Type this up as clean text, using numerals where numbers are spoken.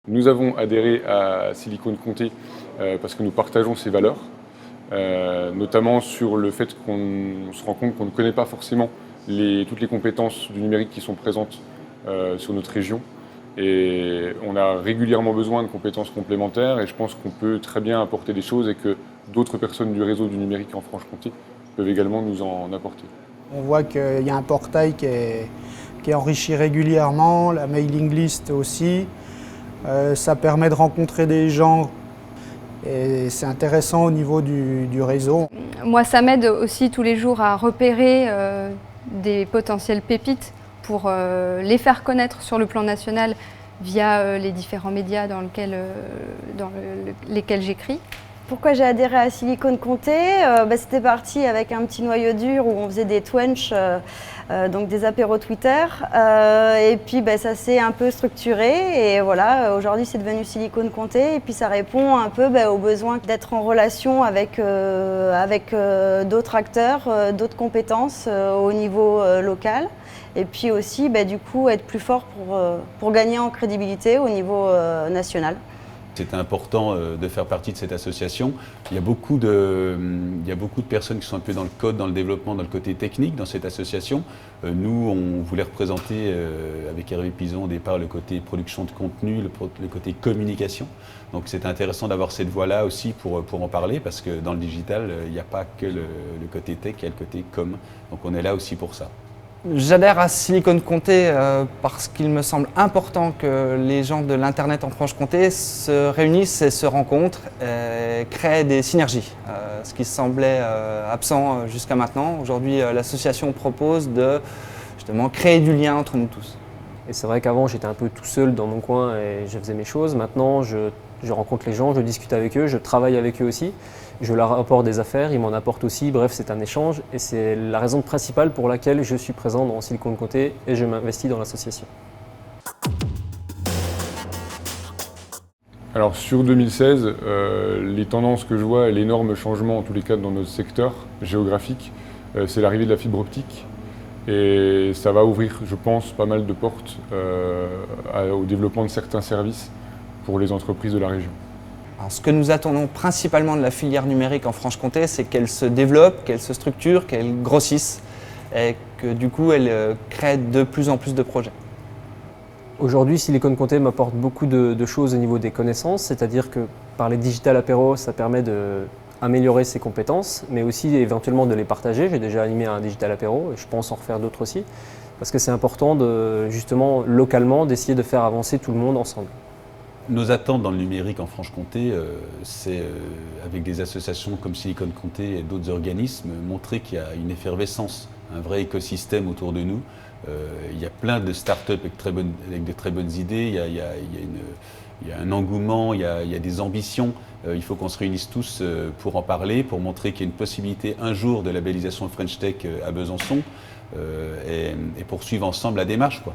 Nous avons adhéré à Silicon Conté parce que nous partageons ces valeurs, notamment sur le fait qu'on se rend compte qu'on ne connaît pas forcément toutes les compétences du numérique qui sont présentes sur notre région. Et on a régulièrement besoin de compétences complémentaires et je pense qu'on peut très bien apporter des choses et que d'autres personnes du réseau du numérique en Franche-Comté peuvent également nous en apporter. On voit qu'il y a un portail qui est enrichi régulièrement, la mailing list aussi. Ça permet de rencontrer des gens et c'est intéressant au niveau du réseau. Moi, ça m'aide aussi tous les jours à repérer des potentielles pépites pour les faire connaître sur le plan national via les différents médias dans lesquels j'écris. Pourquoi j'ai adhéré à Silicon Conté? C'était parti avec un petit noyau dur où on faisait des twunch, donc des apéros Twitter. Et puis ça s'est un peu structuré et voilà, aujourd'hui c'est devenu Silicon Conté. Et puis ça répond un peu au besoin d'être en relation avec d'autres acteurs, d'autres compétences au niveau local. Et puis aussi du coup être plus fort pour gagner en crédibilité au niveau national. C'était important de faire partie de cette association. Il y a beaucoup de personnes qui sont un peu dans le code, dans le développement, dans le côté technique dans cette association. Nous, on voulait représenter avec Hervé Pison au départ le côté production de contenu, le côté communication. Donc c'était intéressant d'avoir cette voix-là aussi pour en parler parce que dans le digital, il n'y a pas que le côté tech, il y a le côté com. Donc on est là aussi pour ça. J'adhère à Silicon Conté parce qu'il me semble important que les gens de l'Internet en Franche-Comté se réunissent et se rencontrent et créent des synergies, ce qui semblait absent jusqu'à maintenant. Aujourd'hui, l'association propose de justement créer du lien entre nous tous. Et c'est vrai qu'avant, j'étais un peu tout seul dans mon coin et je faisais mes choses. Maintenant, je rencontre les gens, je discute avec eux, je travaille avec eux aussi. Je leur apporte des affaires, ils m'en apportent aussi. Bref, c'est un échange et c'est la raison principale pour laquelle je suis présent dans Silicon Conté et je m'investis dans l'association. Alors sur 2016, les tendances que je vois et l'énorme changement en tous les cas dans notre secteur géographique, c'est l'arrivée de la fibre optique. Et ça va ouvrir, je pense, pas mal de portes au développement de certains services pour les entreprises de la région. Alors, ce que nous attendons principalement de la filière numérique en Franche-Comté, c'est qu'elle se développe, qu'elle se structure, qu'elle grossisse et que du coup elle crée de plus en plus de projets. Aujourd'hui, Silicon Conté m'apporte beaucoup de choses au niveau des connaissances, c'est-à-dire que par les digital apéros, ça permet d'améliorer ses compétences, mais aussi éventuellement de les partager. J'ai déjà animé un digital apéro et je pense en refaire d'autres aussi, parce que c'est important justement localement d'essayer de faire avancer tout le monde ensemble. Nos attentes dans le numérique en Franche-Comté, c'est avec des associations comme Silicon Conté et d'autres organismes, montrer qu'il y a une effervescence, un vrai écosystème autour de nous. Il y a plein de startups avec de très bonnes idées, il y a un engouement, il y a des ambitions. Il faut qu'on se réunisse tous pour en parler, pour montrer qu'il y a une possibilité un jour de labellisation French Tech à Besançon et poursuivre ensemble la démarche, quoi.